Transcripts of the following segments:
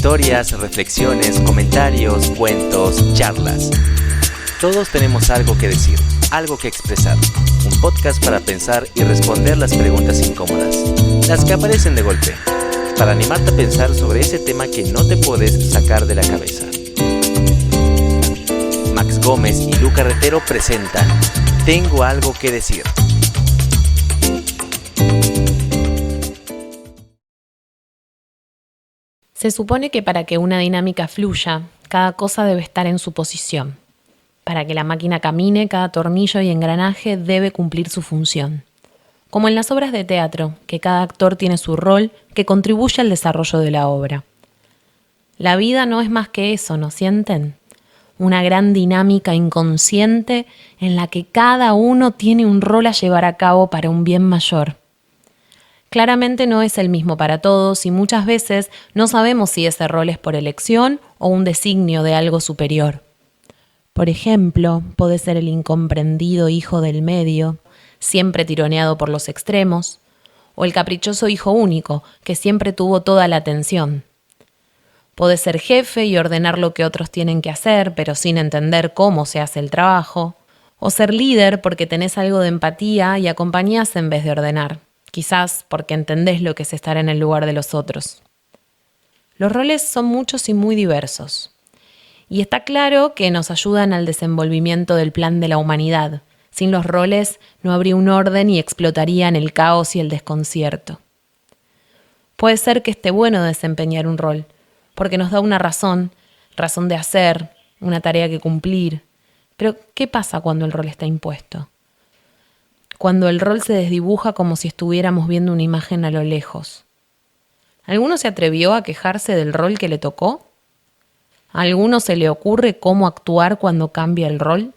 Historias, reflexiones, comentarios, cuentos, charlas. Todos tenemos algo que decir, algo que expresar. Un podcast para pensar y responder las preguntas incómodas, las que aparecen de golpe, para animarte a pensar sobre ese tema que no te puedes sacar de la cabeza. Max Gómez y Lu Carretero presentan Tengo algo que decir. Se supone que para que una dinámica fluya, cada cosa debe estar en su posición. Para que la máquina camine, cada tornillo y engranaje debe cumplir su función. Como en las obras de teatro, que cada actor tiene su rol que contribuye al desarrollo de la obra. La vida no es más que eso, ¿no sienten? Una gran dinámica inconsciente en la que cada uno tiene un rol a llevar a cabo para un bien mayor. Claramente no es el mismo para todos y muchas veces no sabemos si ese rol es por elección o un designio de algo superior. Por ejemplo, puede ser el incomprendido hijo del medio, siempre tironeado por los extremos, o el caprichoso hijo único, que siempre tuvo toda la atención. Puede ser jefe y ordenar lo que otros tienen que hacer, pero sin entender cómo se hace el trabajo, o ser líder porque tenés algo de empatía y acompañás en vez de ordenar. Quizás porque entendés lo que es estar en el lugar de los otros. Los roles son muchos y muy diversos. Y está claro que nos ayudan al desenvolvimiento del plan de la humanidad. Sin los roles no habría un orden y explotarían el caos y el desconcierto. Puede ser que esté bueno desempeñar un rol, porque nos da una razón de hacer, una tarea que cumplir. Pero, ¿qué pasa cuando el rol está impuesto? Cuando el rol se desdibuja como si estuviéramos viendo una imagen a lo lejos. ¿Alguno se atrevió a quejarse del rol que le tocó? ¿A alguno se le ocurre cómo actuar cuando cambia el rol?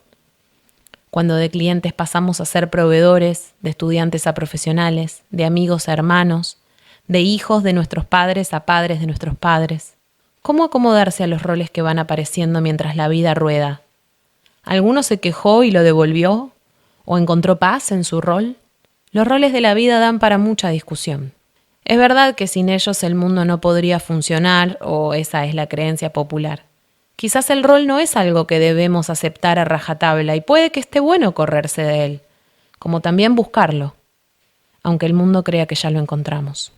Cuando de clientes pasamos a ser proveedores, de estudiantes a profesionales, de amigos a hermanos, de hijos de nuestros padres a padres de nuestros padres. ¿Cómo acomodarse a los roles que van apareciendo mientras la vida rueda? ¿Alguno se quejó y lo devolvió? ¿O encontró paz en su rol? Los roles de la vida dan para mucha discusión. Es verdad que sin ellos el mundo no podría funcionar, o esa es la creencia popular. Quizás el rol no es algo que debemos aceptar a rajatabla y puede que esté bueno correrse de él, como también buscarlo, aunque el mundo crea que ya lo encontramos.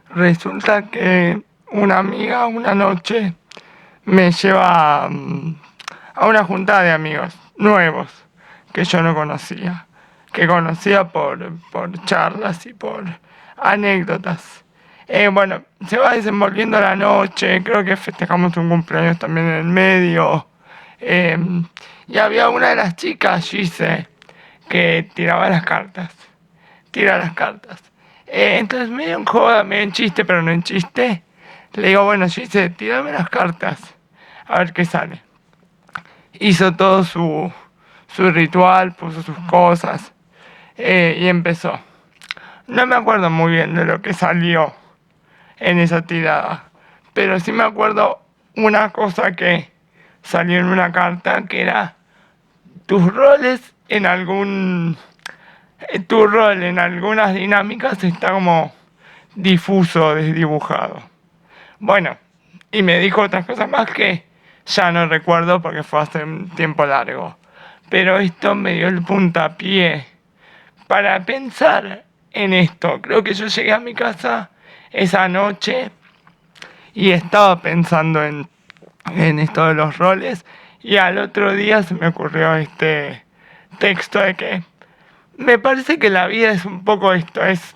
Resulta que una amiga una noche me lleva a una juntada de amigos nuevos que yo no conocía, que conocía por charlas y por anécdotas. Bueno, se va desenvolviendo la noche, creo que festejamos un cumpleaños también en el medio, y había una de las chicas, Gise, que tira las cartas. Entonces medio en joda, medio en chiste, pero no en chiste, le digo, bueno, Gise, tírame las cartas, a ver qué sale. Hizo todo su ritual, puso sus cosas, y empezó. No me acuerdo muy bien de lo que salió en esa tirada, pero sí me acuerdo una cosa que salió en una carta, que era tus roles en algún... Tu rol en algunas dinámicas está como difuso, desdibujado. Bueno, y me dijo otras cosas más que ya no recuerdo porque fue hace un tiempo largo. Pero esto me dio el puntapié para pensar en esto. Creo que yo llegué a mi casa esa noche y estaba pensando en esto de los roles, y al otro día se me ocurrió este texto de que me parece que la vida es un poco esto, es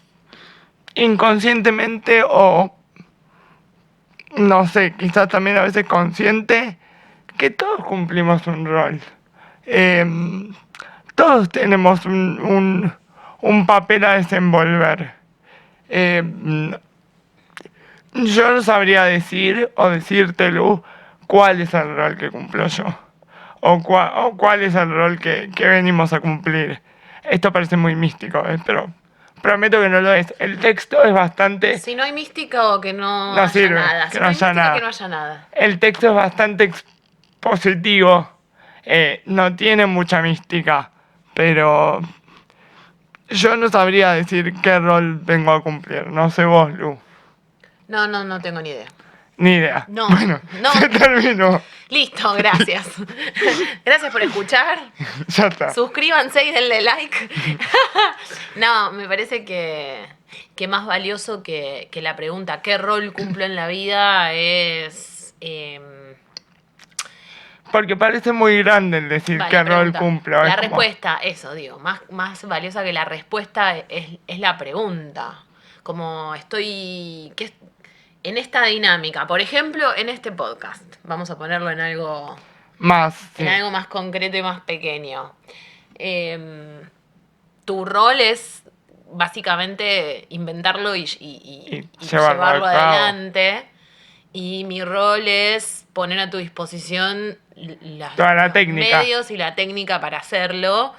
inconscientemente o no sé, quizás también a veces consciente, que todos cumplimos un rol. Todos tenemos un papel a desenvolver. Yo no sabría decir o decírtelo cuál es el rol que cumplo yo, o cuál es el rol que venimos a cumplir. Esto parece muy místico, pero prometo que no lo es. El texto es bastante... Si no hay místico, que no No haya sirve, nada. que Si no no hay haya mística, nada. que no haya nada. El texto es bastante expositivo, no tiene mucha mística, pero yo no sabría decir qué rol vengo a cumplir. No sé vos, Lu. No tengo ni idea. Ni idea. No, Bueno, no. se terminó. Listo, gracias. Gracias por escuchar. Ya está. Suscríbanse y denle like. No, me parece que más valioso que la pregunta ¿qué rol cumplo en la vida? Es Porque parece muy grande el decir qué rol pregunta. cumplo. La es como- respuesta, eso digo, más valiosa que la respuesta es la pregunta. Como estoy en esta dinámica, por ejemplo, en este podcast. Vamos a ponerlo en algo Más, sí. en algo más concreto y más pequeño. Tu rol es básicamente inventarlo y llevarlo llevarlo a cabo. adelante. Y mi rol es poner a tu disposición Toda la los técnica. medios y la técnica para hacerlo.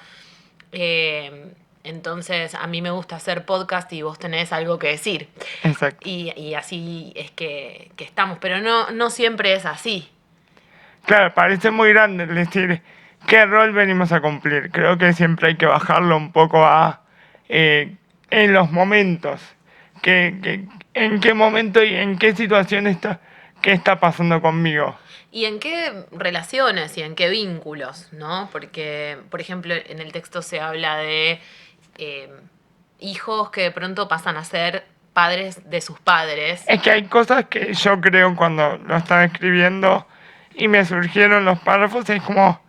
Entonces, a mí me gusta hacer podcast y vos tenés algo que decir. Exacto. Y así es que estamos. Pero no siempre es así. Claro, parece muy grande el decir qué rol venimos a cumplir. Creo que siempre hay que bajarlo un poco a en los momentos. En qué momento y en qué situación qué está pasando conmigo. ¿Y en qué relaciones y en qué vínculos, no? Porque, por ejemplo, en el texto se habla de hijos que de pronto pasan a ser padres de sus padres. Es que hay cosas que yo creo cuando lo estaba escribiendo y me surgieron los párrafos, es como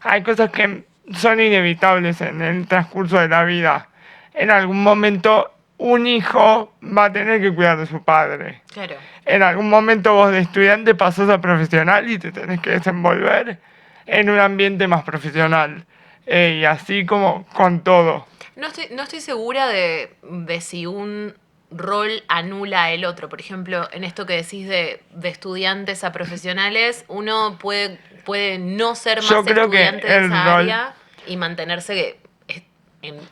hay cosas que son inevitables en el transcurso de la vida. En algún momento un hijo va a tener que cuidar de su padre. Claro. En algún momento vos de estudiante pasás a profesional y te tenés que desenvolver en un ambiente más profesional. Y así como con todo. No estoy segura de si un rol anula el otro. Por ejemplo, en esto que decís de estudiantes a profesionales, uno puede no ser más Yo creo que estudiante de el esa rol- área y mantenerse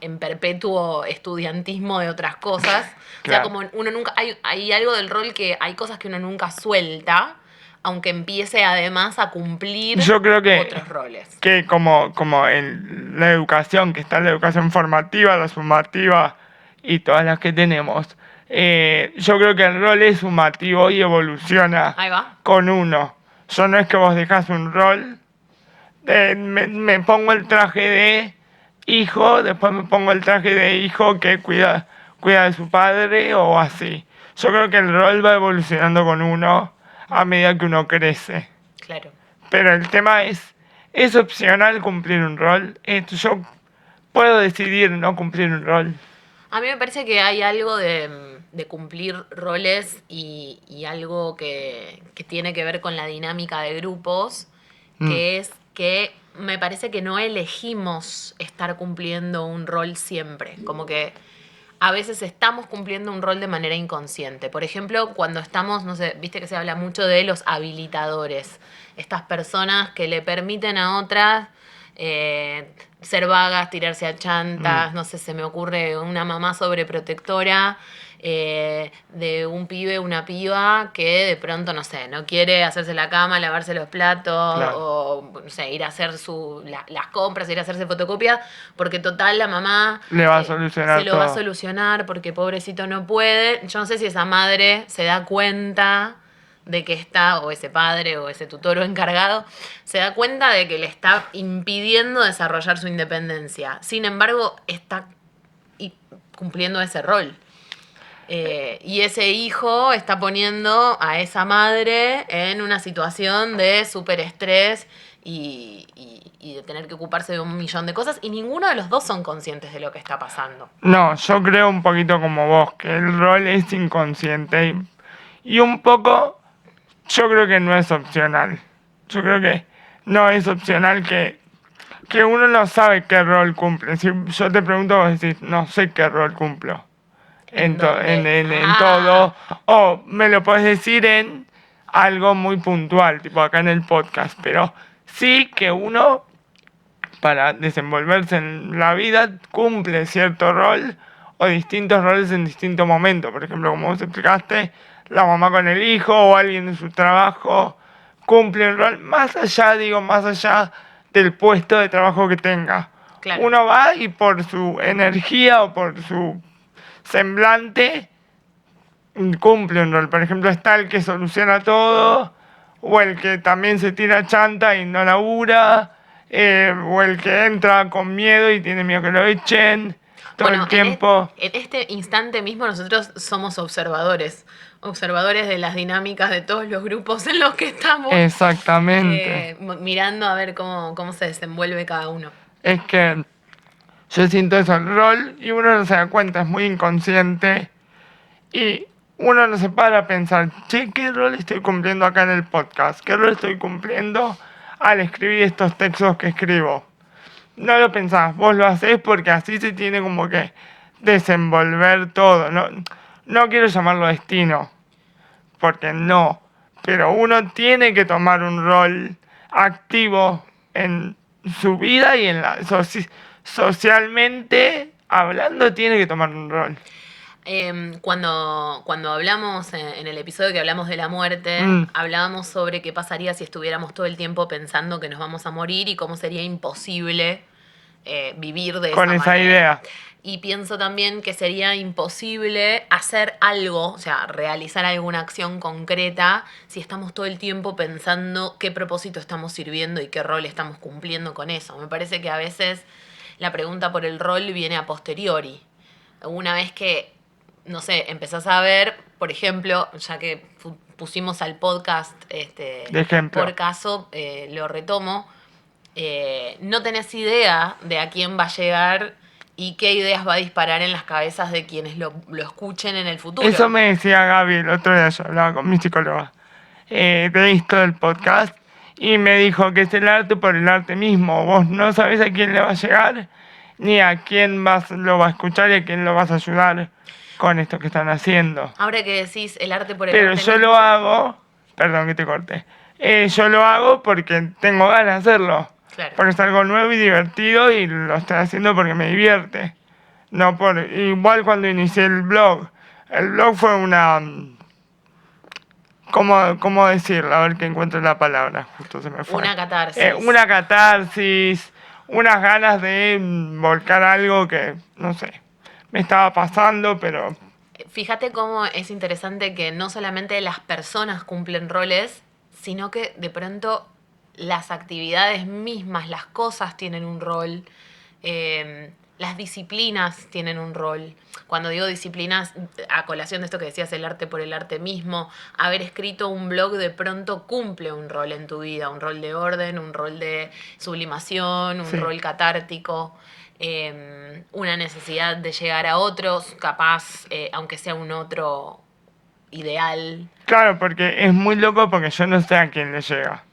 en perpetuo estudiantismo de otras cosas. O sea, Claro. como uno nunca. Hay algo del rol que hay cosas que uno nunca suelta, aunque empiece además a cumplir Yo creo que otros roles. que como en la educación, que está la educación formativa, la sumativa y todas las que tenemos, yo creo que el rol es sumativo y evoluciona Ahí va. con uno. Yo no es que vos dejas un rol, me pongo el traje de hijo, después me pongo el traje de hijo que cuida de su padre o así. Yo creo que el rol va evolucionando con uno a medida que uno crece. Claro. Pero el tema es opcional cumplir un rol. Yo puedo decidir no cumplir un rol. A mí me parece que hay algo de cumplir roles y algo que tiene que ver con la dinámica de grupos, que es que me parece que no elegimos estar cumpliendo un rol siempre. Como que a veces estamos cumpliendo un rol de manera inconsciente. Por ejemplo, cuando estamos, no sé, viste que se habla mucho de los habilitadores. Estas personas que le permiten a otras ser vagas, tirarse a chantas, no sé, se me ocurre una mamá sobreprotectora de un pibe, una piba que de pronto, no sé, no quiere hacerse la cama, lavarse los platos, Claro. o no sé, ir a hacer las compras, ir a hacerse fotocopia, porque total la mamá Le va a solucionar se lo va a todo. solucionar porque pobrecito no puede. Yo no sé si esa madre se da cuenta de que está, o ese padre o ese tutor o encargado, se da cuenta de que le está impidiendo desarrollar su independencia. Sin embargo, está cumpliendo ese rol. Y ese hijo está poniendo a esa madre en una situación de súper estrés y de tener que ocuparse de un millón de cosas, y ninguno de los dos son conscientes de lo que está pasando. No, yo creo un poquito como vos, que el rol es inconsciente y un poco yo creo que no es opcional. Yo creo que no es opcional que uno no sabe qué rol cumple. Si yo te pregunto, vos decís, no sé qué rol cumplo. ¿En dónde? En todo. O me lo puedes decir en algo muy puntual, tipo acá en el podcast. Pero sí que uno, para desenvolverse en la vida, cumple cierto rol o distintos roles en distintos momentos. Por ejemplo, como vos explicaste, la mamá con el hijo o alguien en su trabajo cumple un rol más allá del puesto de trabajo que tenga. Claro. Uno va y por su energía o por su semblante cumple un rol. Por ejemplo, está el que soluciona todo, o el que también se tira chanta y no labura, o el que entra con miedo y tiene miedo que lo echen todo Bueno, el tiempo. en este instante mismo nosotros somos observadores de las dinámicas de todos los grupos en los que estamos, Exactamente. mirando a ver cómo se desenvuelve cada uno. Es que yo siento eso, el rol, y uno no se da cuenta, es muy inconsciente. Y uno no se para a pensar, che, ¿qué rol estoy cumpliendo acá en el podcast? ¿Qué rol estoy cumpliendo al escribir estos textos que escribo? No lo pensás, vos lo hacés porque así se tiene como que desenvolver todo. No, no quiero llamarlo destino, porque no. Pero uno tiene que tomar un rol activo en su vida y en la socialmente hablando tiene que tomar un rol. Cuando hablamos en el episodio que hablamos de la muerte, hablábamos sobre qué pasaría si estuviéramos todo el tiempo pensando que nos vamos a morir y cómo sería imposible vivir de Con esa manera. idea. Y pienso también que sería imposible hacer algo, o sea, realizar alguna acción concreta si estamos todo el tiempo pensando qué propósito estamos sirviendo y qué rol estamos cumpliendo con eso. Me parece que a veces la pregunta por el rol viene a posteriori. Una vez que, no sé, empezás a ver, por ejemplo, ya que pusimos al podcast De ejemplo. por caso, lo retomo, no tenés idea de a quién va a llegar y qué ideas va a disparar en las cabezas de quienes lo escuchen en el futuro. Eso me decía Gaby el otro día, yo hablaba con mi psicóloga de esto del podcast y me dijo que es el arte por el arte mismo. Vos no sabés a quién le va a llegar ni a quién lo va a escuchar y a quién lo vas a ayudar con esto que están haciendo. Ahora que decís el arte por el Pero arte yo mismo, lo hago, perdón que te corte, yo lo hago porque tengo ganas de hacerlo. Claro. Porque es algo nuevo y divertido y lo estoy haciendo porque me divierte. No por igual cuando inicié el blog. El blog fue una ¿cómo decirlo? A ver que encuentro la palabra, justo se me fue. Una catarsis. Una catarsis, unas ganas de volcar algo que, no sé, me estaba pasando, pero fíjate cómo es interesante que no solamente las personas cumplen roles, sino que de pronto las actividades mismas, las cosas tienen un rol, las disciplinas tienen un rol. Cuando digo disciplinas, a colación de esto que decías, el arte por el arte mismo, haber escrito un blog de pronto cumple un rol en tu vida, un rol de orden, un rol de sublimación, un Sí. rol catártico. Una necesidad de llegar a otros, capaz, aunque sea un otro ideal. claro, porque es muy loco porque yo no sé a quién le llega.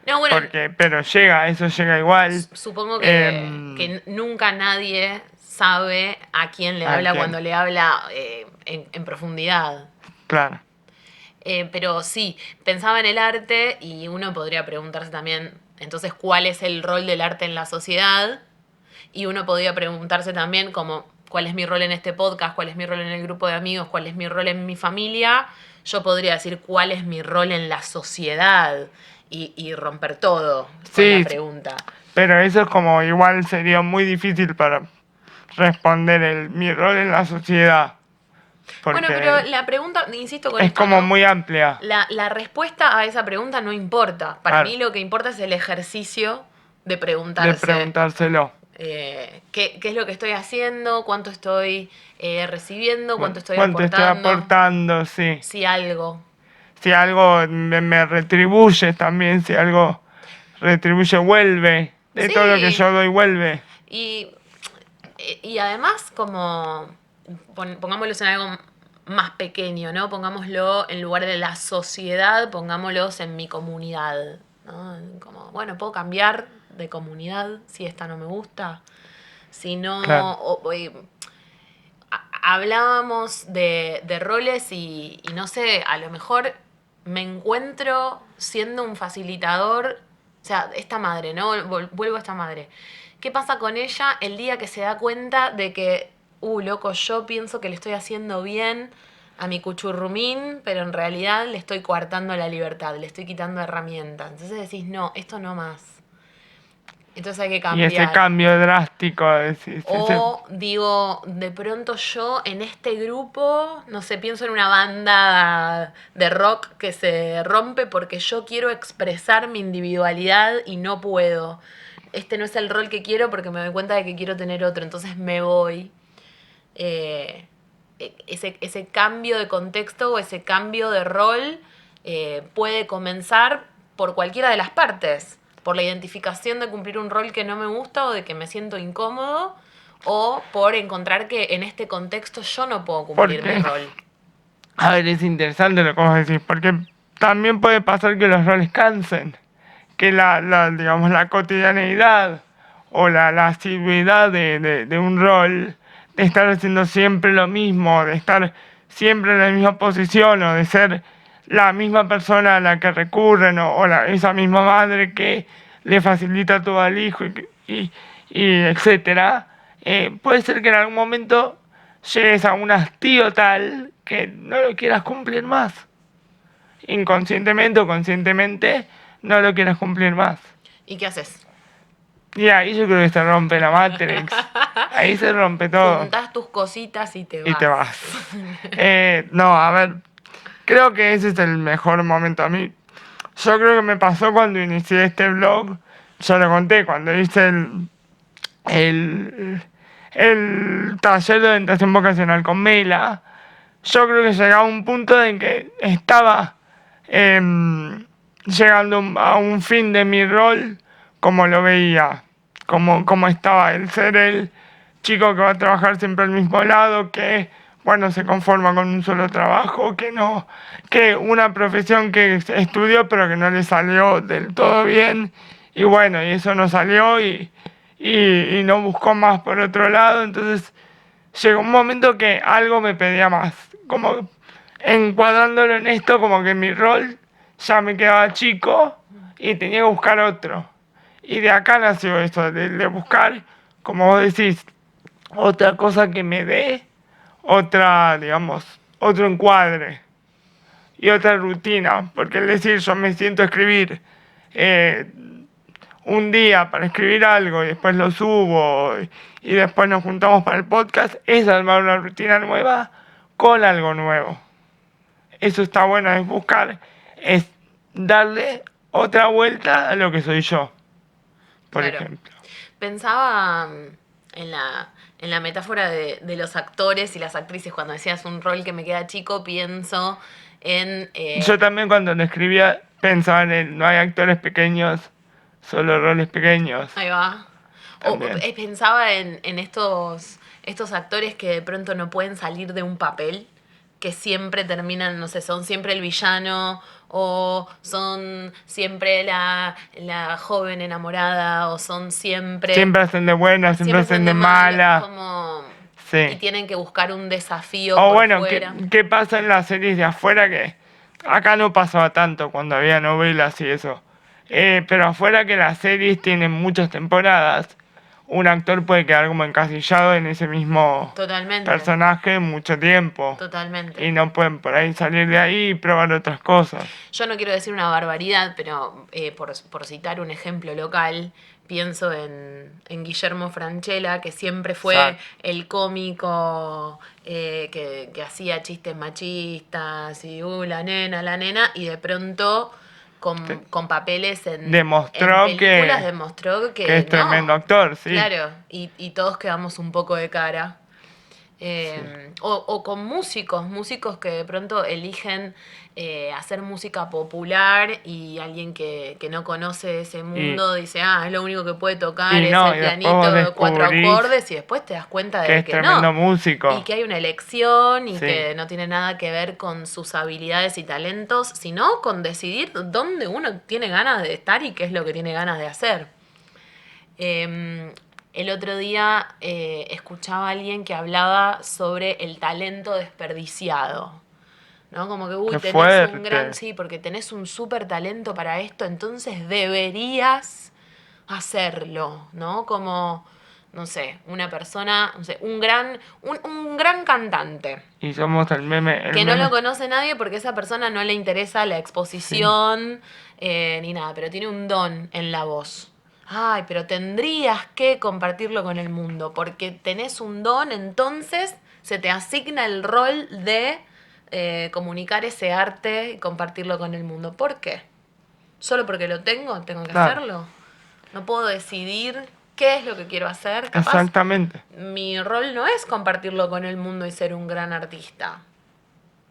No, bueno, Pero llega, eso llega igual. supongo Em, que nunca nadie sabe a quién le ¿A habla quién? cuando le habla en profundidad. Claro. Pero sí, pensaba en el arte y uno podría preguntarse también, entonces, ¿cuál es el rol del arte en la sociedad? Y uno podría preguntarse también como, ¿cuál es mi rol en este podcast? ¿Cuál es mi rol en el grupo de amigos? ¿Cuál es mi rol en mi familia? Yo podría decir, ¿cuál es mi rol en la sociedad? Y romper todo con Sí, la pregunta. Pero eso es como igual sería muy difícil para responder mi rol en la sociedad. Porque Bueno, pero la pregunta, insisto con es esto, como ¿no? muy amplia. La respuesta a esa pregunta no importa. Para Claro. mí lo que importa es el ejercicio de De preguntarse. preguntárselo. ¿Qué es lo que estoy haciendo? ¿Cuánto estoy recibiendo? ¿Cuánto estoy ¿Cuánto aportando? estoy aportando? Sí. Si algo. Si algo me retribuye también, si algo retribuye, vuelve. De Sí. todo lo que yo doy, vuelve. Y además, como pongámoslo en algo más pequeño, ¿no? Pongámoslo en lugar de la sociedad, pongámoslos en mi comunidad, ¿no? Como, bueno, puedo cambiar de comunidad si esta no me gusta. Si no, Claro. hablábamos de roles y no sé, a lo mejor me encuentro siendo un facilitador, o sea, esta madre, ¿no? Vuelvo a esta madre. ¿Qué pasa con ella el día que se da cuenta de que, loco, yo pienso que le estoy haciendo bien a mi cuchurrumín, pero en realidad le estoy coartando la libertad, le estoy quitando herramientas? Entonces decís, no, esto no más. Entonces hay que Y cambiar. ese cambio drástico, O digo, de pronto yo en este grupo, no sé, pienso en una banda de rock que se rompe porque yo quiero expresar mi individualidad y no puedo. Este no es el rol que quiero porque me doy cuenta de que quiero tener otro, entonces me voy. Ese cambio de contexto o ese cambio de rol puede comenzar por cualquiera de las partes, por la identificación de cumplir un rol que no me gusta o de que me siento incómodo, o por encontrar que en este contexto yo no puedo cumplir mi rol. A ver, es interesante lo que vos decís, porque también puede pasar que los roles cansen, que digamos, la cotidianeidad o la asiduidad de un rol, de estar haciendo siempre lo mismo, de estar siempre en la misma posición o de ser la misma persona a la que recurren o esa misma madre que le facilita todo al hijo y etcétera, puede ser que en algún momento llegues a un hastío tal que no lo quieras cumplir más. Inconscientemente o conscientemente no lo quieras cumplir más. ¿Y qué haces? Y ahí yo creo que se rompe la Matrix. Ahí se rompe todo. Juntás tus cositas y te vas. Y te vas. No, a ver. Creo que ese es el mejor momento. A mí, yo creo que me pasó cuando inicié este blog. Ya lo conté, cuando hice el taller de orientación vocacional con Mela. Yo creo que llegaba a un punto en que estaba llegando a un fin de mi rol como lo veía, como estaba el ser el chico que va a trabajar siempre al mismo lado, que bueno, se conforma con un solo trabajo, que una profesión que estudió pero que no le salió del todo bien, y bueno, y eso no salió y no buscó más por otro lado, entonces llegó un momento que algo me pedía más, como encuadrándolo en esto, como que mi rol ya me quedaba chico y tenía que buscar otro. Y de acá nació eso, de buscar, como vos decís, otra cosa que me dé, otra, digamos, otro encuadre y otra rutina. Porque es decir, yo me siento a escribir un día para escribir algo y después lo subo y después nos juntamos para el podcast, es armar una rutina nueva con algo nuevo. Eso está bueno, es buscar, es darle otra vuelta a lo que soy yo, por ejemplo. Pensaba en la metáfora de los actores y las actrices. Cuando decías un rol que me queda chico, pienso en... Yo también cuando lo escribía pensaba no hay actores pequeños, solo roles pequeños. Ahí va. O pensaba en estos actores que de pronto no pueden salir de un papel, que siempre terminan, no sé, son siempre el villano o son siempre la joven enamorada o son siempre... Siempre hacen de buena, siempre hacen de mala. Como... Sí. Y tienen que buscar un desafío o por bueno, fuera. ¿qué pasa en las series de afuera? Que acá no pasaba tanto cuando había novelas y eso. Pero afuera que las series tienen muchas temporadas, un actor puede quedar como encasillado en ese mismo Totalmente. personaje mucho tiempo. Totalmente. Y no pueden por ahí salir de ahí y probar otras cosas. Yo no quiero decir una barbaridad, pero por citar un ejemplo local, pienso en Guillermo Francella, que siempre fue Exacto. el cómico que hacía chistes machistas y la nena, y de pronto con papeles en películas demostró que es tremendo actor, sí. Claro, y todos quedamos un poco de cara. Sí. O con músicos que de pronto eligen hacer música popular y alguien que no conoce ese mundo dice, es lo único que puede tocar, es el pianito de 4 acordes, y después te das cuenta de que tremendo músico. Y que hay una elección y que no tiene nada que ver con sus habilidades y talentos, sino con decidir dónde uno tiene ganas de estar y qué es lo que tiene ganas de hacer. El otro día escuchaba a alguien que hablaba sobre el talento desperdiciado, ¿no? Como que, Qué tenés fuerte. un gran... Sí, porque tenés un súper talento para esto, entonces deberías hacerlo, ¿no? Como, no sé, una persona, no sé, un gran cantante. Y somos el meme. No lo conoce nadie porque a esa persona no le interesa la exposición ni nada, pero tiene un don en la voz. ay, pero tendrías que compartirlo con el mundo, porque tenés un don, entonces se te asigna el rol de comunicar ese arte y compartirlo con el mundo. ¿Por qué? ¿Solo porque lo tengo que Claro. hacerlo? No puedo decidir qué es lo que quiero hacer. Capaz Exactamente. mi rol no es compartirlo con el mundo y ser un gran artista.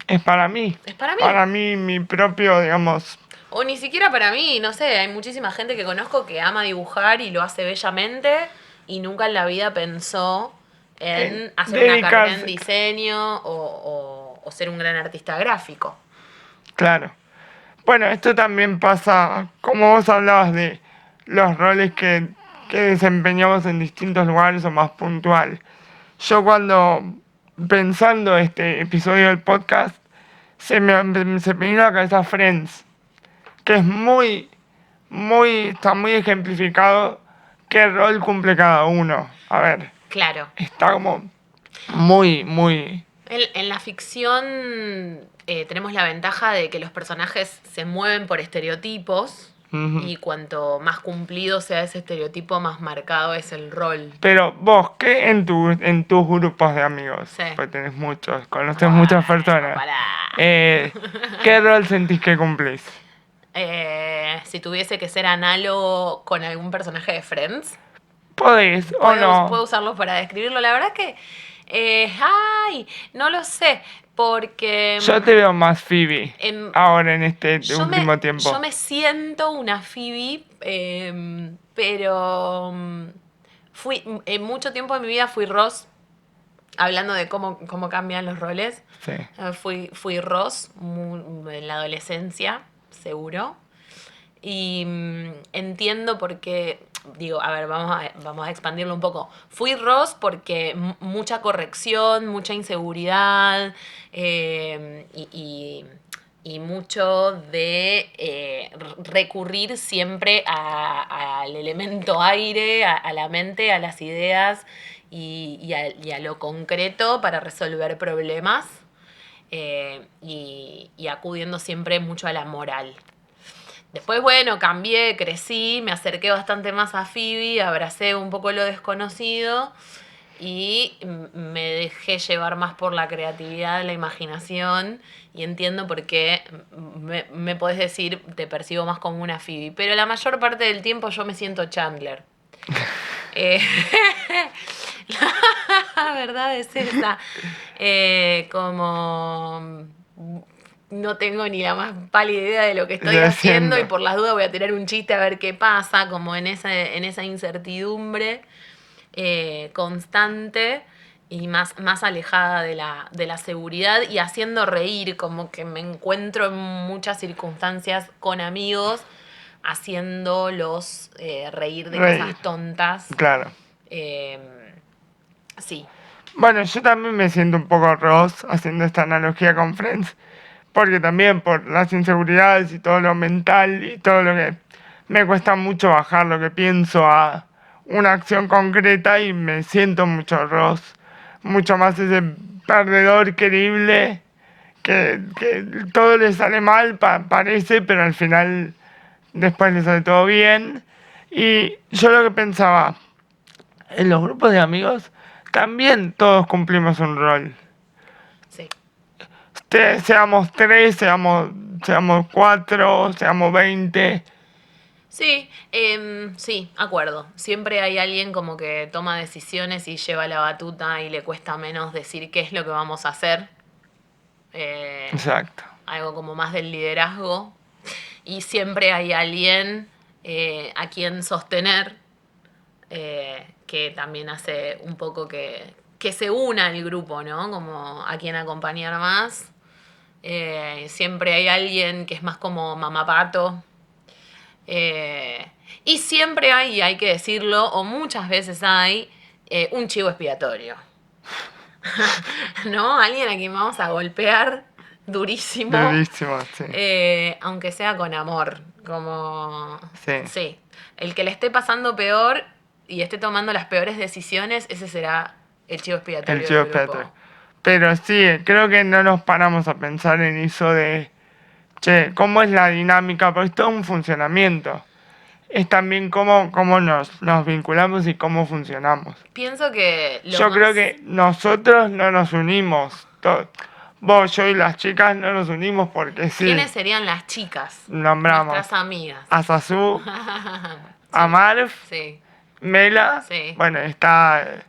Es para mí. Es para mí. Para mí, mi propio, digamos... O ni siquiera para mí, no sé, hay muchísima gente que conozco que ama dibujar y lo hace bellamente y nunca en la vida pensó en hacer una carrera en dedicarse. diseño o ser un gran artista gráfico. Claro. Bueno, esto también pasa, como vos hablabas de los roles que desempeñamos en distintos lugares o más puntual. Yo cuando, pensando este episodio del podcast, se me vino a la cabeza Friends, que es está muy ejemplificado qué rol cumple cada uno. A ver, Claro. está como muy... En la ficción tenemos la ventaja de que los personajes se mueven por estereotipos Ujú. y cuanto más cumplido sea ese estereotipo, más marcado es el rol. Pero vos, ¿qué en tus grupos de amigos? Sí. Pues tenés muchos, conoces muchas personas. Pará. ¿Qué rol sentís que cumplís? Si tuviese que ser análogo con algún personaje de Friends, ¿Podés o no? puedo usarlo para describirlo. La verdad que, no lo sé, porque Yo te veo más Phoebe en- ahora en este yo último tiempo. yo me siento una Phoebe, pero fui en mucho tiempo de mi vida fui Ross, hablando de cómo cambian los roles. Sí. Fui Ross en la adolescencia, seguro. Y entiendo por qué, digo, a ver, vamos a expandirlo un poco. Fui Ross porque mucha corrección, mucha inseguridad y mucho de recurrir siempre al elemento aire, a la mente, a las ideas y a lo concreto para resolver problemas y acudiendo siempre mucho a la moral. Después, bueno, cambié, crecí, me acerqué bastante más a Phoebe, abracé un poco lo desconocido y me dejé llevar más por la creatividad, la imaginación y entiendo por qué me podés decir, te percibo más como una Phoebe, pero la mayor parte del tiempo yo me siento Chandler. La verdad es esa. Como no tengo ni la más pálida idea de lo que estoy haciendo y por las dudas voy a tirar un chiste a ver qué pasa, como en esa incertidumbre constante y más alejada de la seguridad y haciendo reír, como que me encuentro en muchas circunstancias con amigos haciéndolos reír de cosas tontas. Claro. Sí. Bueno, yo también me siento un poco Ross haciendo esta analogía con Friends, porque también por las inseguridades y todo lo mental y todo lo que me cuesta mucho bajar lo que pienso a una acción concreta y me siento mucho Ross, mucho más ese perdedor creíble que todo le sale mal, parece, pero al final después le sale todo bien. Y yo lo que pensaba, en los grupos de amigos también todos cumplimos un rol. Sí. Seamos 3, seamos 4, seamos 20. Sí, sí, acuerdo. Siempre hay alguien como que toma decisiones y lleva la batuta y le cuesta menos decir qué es lo que vamos a hacer. Exacto. Algo como más del liderazgo. Y siempre hay alguien a quien sostener, que también hace un poco que se una el grupo, ¿no? Como a quien acompañar más. Siempre hay alguien que es más como mamá pato. Y siempre hay que decirlo, o muchas veces hay, un chivo expiatorio. ¿No? Alguien a quien vamos a golpear durísimo. Durísimo, sí. Aunque sea con amor. Como. Sí. Sí. El que le esté pasando peor y esté tomando las peores decisiones, ese será el chivo expiatorio. El chivo del grupo. expiatorio. Pero sí, creo que no nos paramos a pensar en eso de, che, ¿cómo es la dinámica? Porque es todo un funcionamiento. es también cómo nos vinculamos y cómo funcionamos. Pienso que Yo creo que nosotros no nos unimos. Vos, yo y las chicas no nos unimos porque sí. ¿Quiénes serían las chicas? Nombramos Nuestras amigas. a Sasú, a Marv, Sí, Mela. Sí. Bueno, está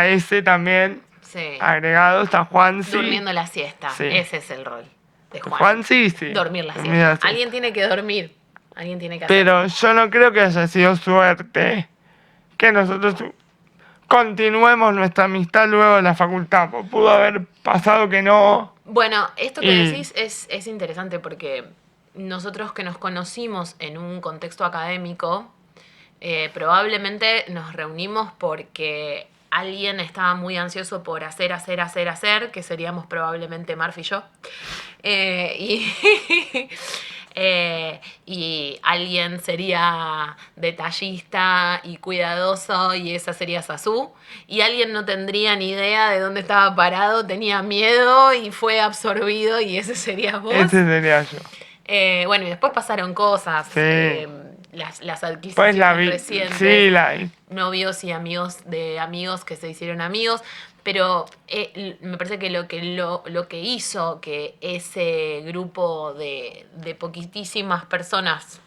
ese también sí. agregado. Está Juansi. Durmiendo la siesta. Sí. Ese es el rol de Juan. Juansi, sí. Dormir la Dormir siesta. la siesta. Alguien tiene que dormir. Alguien tiene que hacer. Pero yo no creo que haya sido suerte que nosotros continuemos nuestra amistad luego de la facultad. Pudo haber pasado que no. Bueno, esto que decís es interesante porque nosotros que nos conocimos en un contexto académico, probablemente nos reunimos porque alguien estaba muy ansioso por hacer, que seríamos probablemente Marf y yo. Y alguien sería detallista y cuidadoso y esa sería Sasú. Y alguien no tendría ni idea de dónde estaba parado, tenía miedo y fue absorbido y ese sería vos. Ese sería yo. Bueno, y después pasaron cosas. Sí. Las adquisiciones Pues recientes. Sí, novios y amigos de amigos que se hicieron amigos. Pero me parece que lo que hizo que ese grupo de poquitísimas personas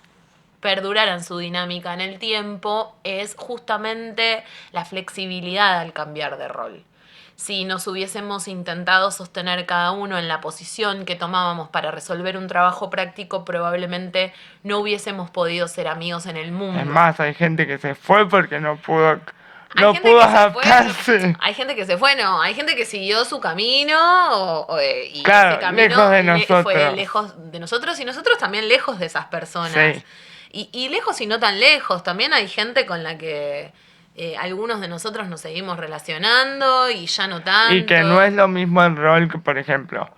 perduraran su dinámica en el tiempo es justamente la flexibilidad al cambiar de rol. Si nos hubiésemos intentado sostener cada uno en la posición que tomábamos para resolver un trabajo práctico, probablemente no hubiésemos podido ser amigos en el mundo. Es más, hay gente que se fue porque no pudo adaptarse. Hay gente que se fue, no. Hay gente que siguió su camino y claro, ese camino lejos de nosotros. fue lejos de nosotros y nosotros también lejos de esas personas. Sí. Y lejos y no tan lejos. También hay gente con la que algunos de nosotros nos seguimos relacionando y ya no tanto. Y que no es lo mismo el rol que, por ejemplo,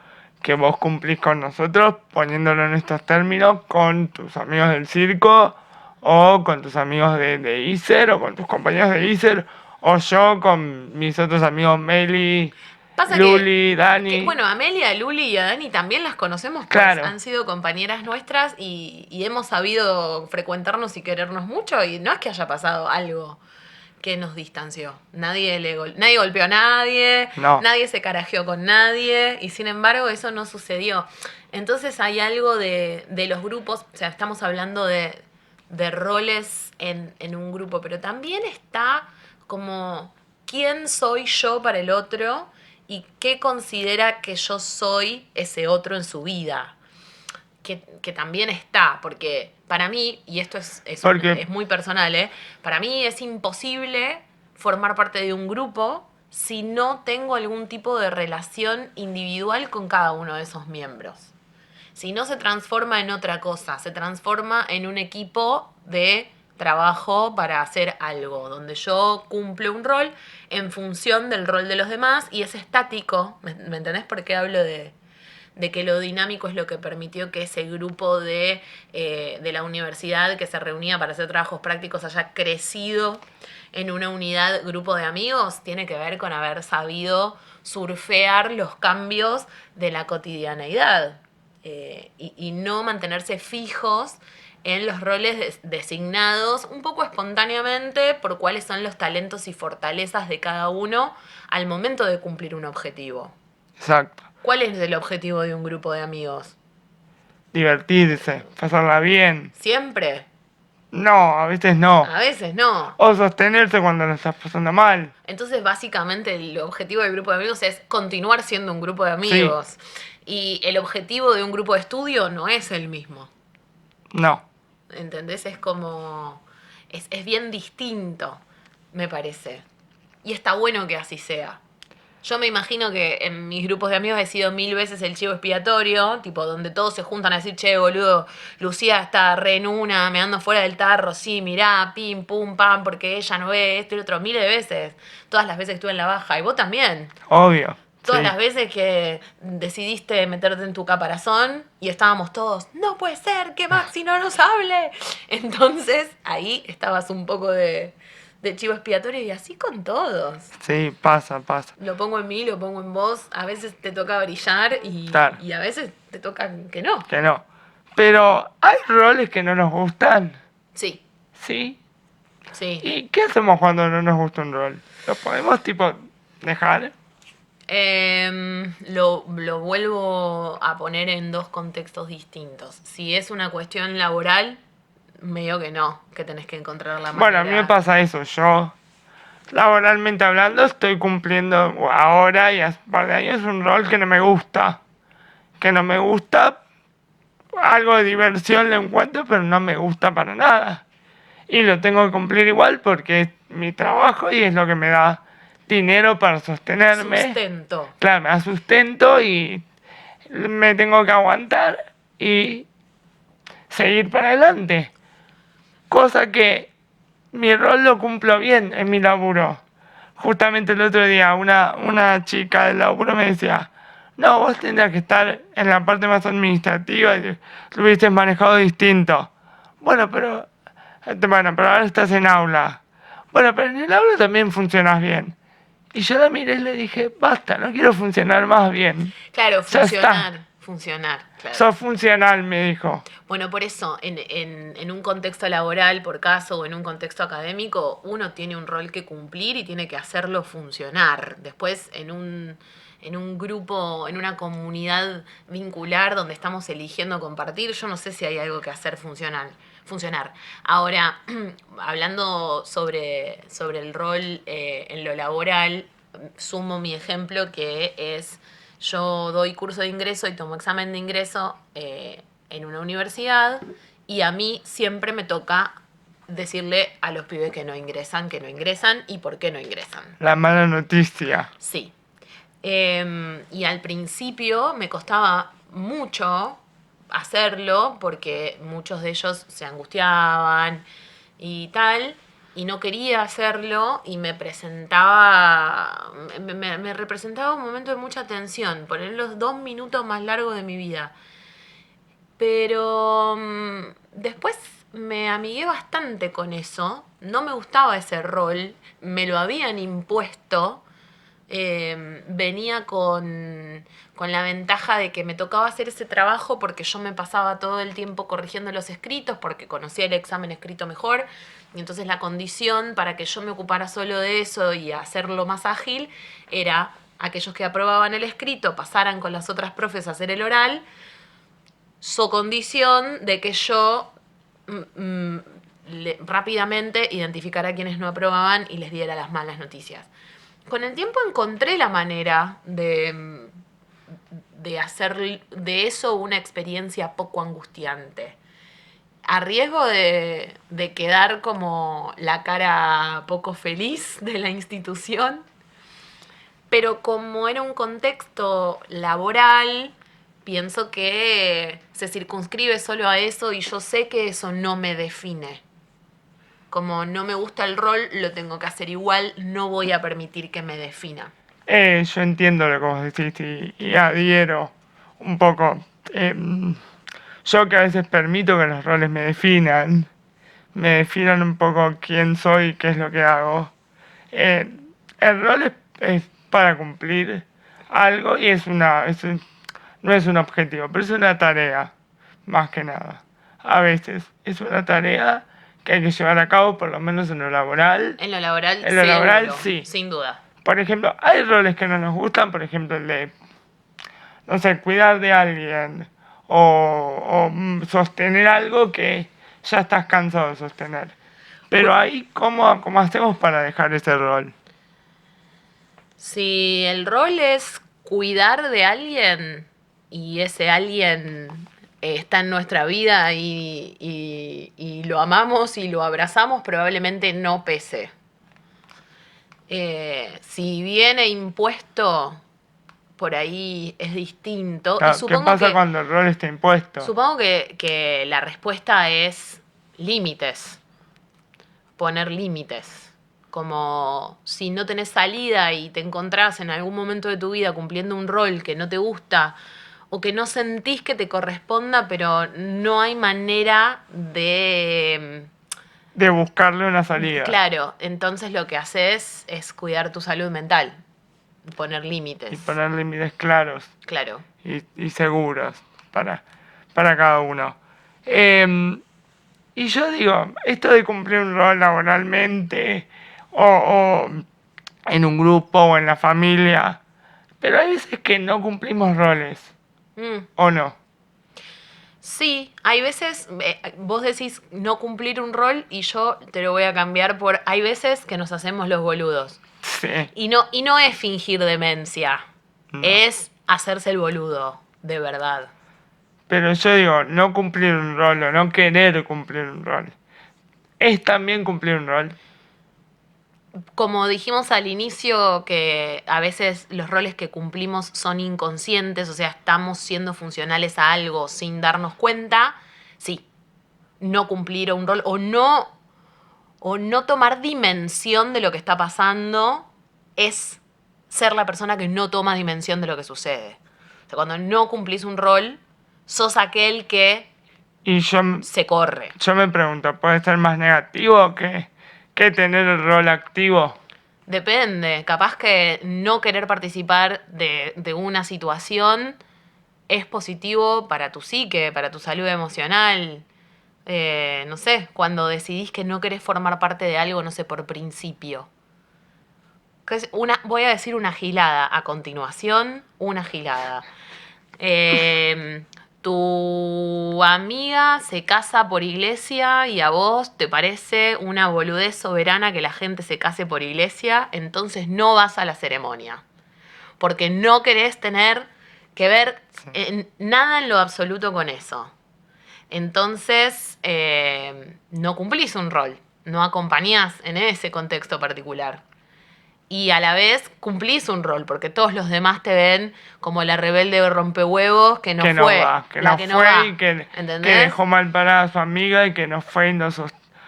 que vos cumplís con nosotros, poniéndolo en estos términos, con tus amigos del circo, o con tus amigos de ISER, o con tus compañeros de ISER, o yo con mis otros amigos Meli, Luli, Dani. Bueno, a Meli, a Luli y a Dani también las conocemos, pues Claro. han sido compañeras nuestras y hemos sabido frecuentarnos y querernos mucho y no es que haya pasado algo que nos distanció. Nadie golpeó a nadie, No. nadie se carajeó con nadie y sin embargo eso no sucedió. Entonces hay algo de los grupos, o sea, estamos hablando de roles en un grupo, pero también está como quién soy yo para el otro y qué considera que yo soy ese otro en su vida. Que también está, porque para mí, y esto es muy personal, para mí es imposible formar parte de un grupo si no tengo algún tipo de relación individual con cada uno de esos miembros. Si no se transforma en otra cosa, se transforma en un equipo de trabajo para hacer algo, donde yo cumplo un rol en función del rol de los demás y es estático. ¿Me entendés por qué hablo de que lo dinámico es lo que permitió que ese grupo de la universidad que se reunía para hacer trabajos prácticos haya crecido en una unidad, grupo de amigos? Tiene que ver con haber sabido surfear los cambios de la cotidianeidad y no mantenerse fijos en los roles designados un poco espontáneamente por cuáles son los talentos y fortalezas de cada uno al momento de cumplir un objetivo. Exacto. ¿Cuál es el objetivo de un grupo de amigos? Divertirse, pasarla bien. ¿Siempre? No, a veces no. A veces no. O sostenerse cuando lo estás pasando mal. Entonces, básicamente, el objetivo del grupo de amigos es continuar siendo un grupo de amigos. Sí. Y el objetivo de un grupo de estudio no es el mismo. No. ¿Entendés? Es como... Es bien distinto, me parece. Y está bueno que así sea. Yo me imagino que en mis grupos de amigos he sido 1000 veces el chivo expiatorio, tipo donde todos se juntan a decir, che, boludo, Lucía está re en una, me ando fuera del tarro, sí, mirá, pim, pum, pam, porque ella no ve esto y lo otro, miles de veces. Todas las veces que estuve en la baja, y vos también. Obvio. Todas sí. las veces que decidiste meterte en tu caparazón y estábamos todos, no puede ser que Maxi no nos hable. Entonces ahí estabas un poco de chivo expiatorio y así con todos. Sí, pasa. Lo pongo en mí, lo pongo en vos. A veces te toca brillar y a veces te toca que no. Que no. Pero, ¿hay roles que no nos gustan? Sí. ¿Sí? Sí. ¿Y qué hacemos cuando no nos gusta un rol? ¿Lo podemos, tipo, dejar? Lo vuelvo a poner en dos contextos distintos. Si es una cuestión laboral, medio que no, que tenés que encontrar la Bueno, a mí me manera. pasa eso. Yo, laboralmente hablando, estoy cumpliendo ahora y hace un par de años un rol que no me gusta. Que no me gusta, algo de diversión le encuentro, pero no me gusta para nada. Y lo tengo que cumplir igual porque es mi trabajo y es lo que me da dinero para sostenerme. Sustento. Claro, me da sustento y me tengo que aguantar y seguir para adelante. Cosa que mi rol lo cumplo bien en mi laburo. Justamente el otro día una chica del laburo me decía, no, vos tendrías que estar en la parte más administrativa y lo hubieses manejado distinto. Bueno, pero ahora estás en aula. Bueno, pero en el aula también funcionas bien. Y yo la miré y le dije, basta, no quiero funcionar más bien. Claro, Ya está. funcionar, claro. Sos funcional, me dijo. Bueno, por eso, en un contexto laboral, por caso, o en un contexto académico, uno tiene un rol que cumplir y tiene que hacerlo funcionar. Después, en un grupo, en una comunidad vincular donde estamos eligiendo compartir, yo no sé si hay algo que hacer funcionar. Ahora, hablando sobre el rol en lo laboral, sumo mi ejemplo que es, yo doy curso de ingreso y tomo examen de ingreso en una universidad y a mí siempre me toca decirle a los pibes que no ingresan y por qué no ingresan. La mala noticia. Sí. Y al principio me costaba mucho hacerlo porque muchos de ellos se angustiaban y tal, y no quería hacerlo y me representaba un momento de mucha tensión, poner los 2 minutos más largos de mi vida. Pero después me amigué bastante con eso, no me gustaba ese rol, me lo habían impuesto. Venía con la ventaja de que me tocaba hacer ese trabajo porque yo me pasaba todo el tiempo corrigiendo los escritos porque conocía el examen escrito mejor y entonces la condición para que yo me ocupara solo de eso y hacerlo más ágil era aquellos que aprobaban el escrito pasaran con las otras profes a hacer el oral, so condición de que yo rápidamente identificara a quienes no aprobaban y les diera las malas noticias. Con el tiempo encontré la manera de hacer de eso una experiencia poco angustiante. A riesgo de quedar como la cara poco feliz de la institución, pero como era un contexto laboral, pienso que se circunscribe solo a eso y yo sé que eso no me define. Como no me gusta el rol, lo tengo que hacer igual, no voy a permitir que me defina. Yo entiendo lo que vos decís y adhiero un poco. Yo que a veces permito que los roles me definan un poco quién soy y qué es lo que hago. El rol es para cumplir algo y no es un objetivo, pero es una tarea, más que nada. A veces es una tarea que hay que llevar a cabo, por lo menos en lo laboral. En lo laboral, En lo laboral, seguro, sí. sin duda. Por ejemplo, hay roles que no nos gustan, por ejemplo, el de, no sé, cuidar de alguien o sostener algo que ya estás cansado de sostener. Pero ahí, ¿cómo hacemos para dejar ese rol? Si el rol es cuidar de alguien y ese alguien está en nuestra vida y lo amamos y lo abrazamos, probablemente no pese. Si viene impuesto, por ahí es distinto. Claro, Y ¿qué pasa cuando el rol está impuesto? Supongo que la respuesta es límites. Poner límites. Como si no tenés salida y te encontrás en algún momento de tu vida cumpliendo un rol que no te gusta o que no sentís que te corresponda, pero no hay manera de buscarle una salida. Claro, entonces lo que haces es cuidar tu salud mental, poner límites. Y poner límites claros. Claro. Y seguros para cada uno. Y yo digo, esto de cumplir un rol laboralmente o en un grupo o en la familia, pero hay veces que no cumplimos roles, ¿o no? Sí, hay veces, vos decís no cumplir un rol y yo te lo voy a cambiar por, hay veces que nos hacemos los boludos. Sí. Y no es fingir demencia, No. es hacerse el boludo, de verdad. Pero yo digo, no cumplir un rol o no querer cumplir un rol, ¿es también cumplir un rol? Como dijimos al inicio, que a veces los roles que cumplimos son inconscientes, o sea, estamos siendo funcionales a algo sin darnos cuenta, sí, no cumplir un rol o no tomar dimensión de lo que está pasando es ser la persona que no toma dimensión de lo que sucede. O sea, cuando no cumplís un rol, sos aquel que Y se corre. yo me pregunto, ¿puede ser más negativo que tener el rol activo? Depende, capaz que no querer participar de una situación es positivo para tu psique, para tu salud emocional. No sé, cuando decidís que no querés formar parte de algo, no sé, por principio. Voy a decir una gilada a continuación, una gilada. Tu amiga se casa por iglesia y a vos te parece una boludez soberana que la gente se case por iglesia, entonces no vas a la ceremonia. Porque no querés tener que ver nada en lo absoluto con eso. Entonces, no cumplís un rol, no acompañás en ese contexto particular. Y a la vez cumplís un rol, porque todos los demás te ven como la rebelde rompehuevos que no fue. Que no fue y que dejó mal parada a su amiga y que no fue y no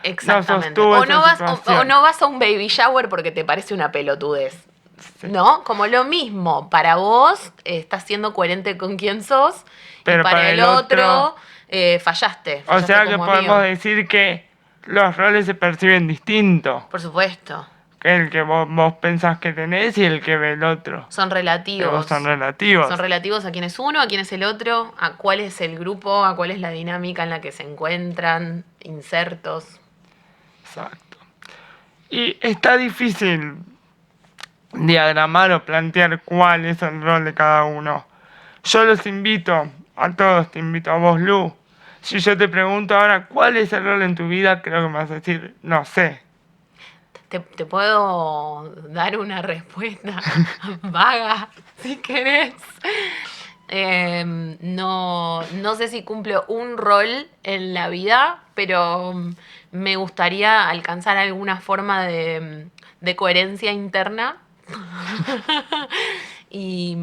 Exactamente. sostuvo O esa no vas a un baby shower porque te parece una pelotudez. Sí. ¿No? Como lo mismo, para vos estás siendo coherente con quién sos, pero y para el otro fallaste. O sea que como podemos amigo. decir que los roles se perciben distintos. Por supuesto. Que el que vos pensás que tenés y el que ve el otro. Son relativos. Pero son relativos. Son relativos a quién es uno, a quién es el otro, a cuál es el grupo, a cuál es la dinámica en la que se encuentran, insertos. Exacto. Y está difícil diagramar o plantear cuál es el rol de cada uno. Yo los invito, a todos, te invito a vos, Lu. Si yo te pregunto ahora cuál es el rol en tu vida, creo que me vas a decir, no sé. Te puedo dar una respuesta vaga, si querés. No sé si cumplo un rol en la vida, pero me gustaría alcanzar alguna forma de coherencia interna y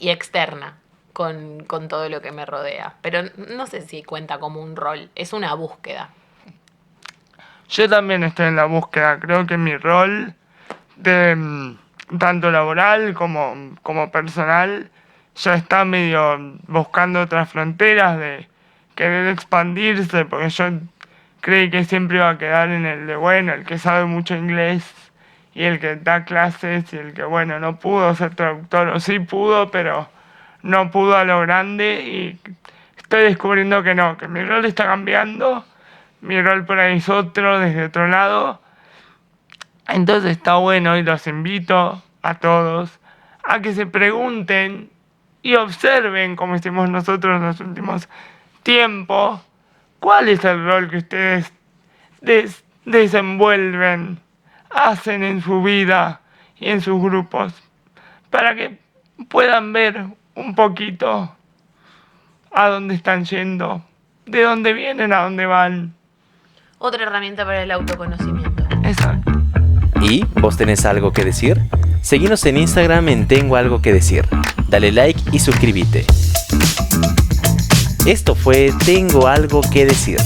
externa con todo lo que me rodea. Pero no sé si cuenta como un rol, es una búsqueda. Yo también estoy en la búsqueda. Creo que mi rol, tanto laboral como personal, ya está medio buscando otras fronteras, de querer expandirse, porque yo creí que siempre iba a quedar en el de, bueno, el que sabe mucho inglés y el que da clases y el que, bueno, no pudo ser traductor, o sí pudo, pero no pudo a lo grande, y estoy descubriendo que no, que mi rol está cambiando. Mi rol por ahí es otro, desde otro lado. Entonces está bueno y los invito a todos a que se pregunten y observen, como hicimos nosotros en los últimos tiempos, cuál es el rol que ustedes desenvuelven, hacen en su vida y en sus grupos, para que puedan ver un poquito a dónde están yendo, de dónde vienen, a dónde van. Otra herramienta para el autoconocimiento. Exacto. ¿Y vos tenés algo que decir? Seguinos en Instagram en Tengo Algo Que Decir. Dale like y suscríbete. Esto fue Tengo Algo Que Decir.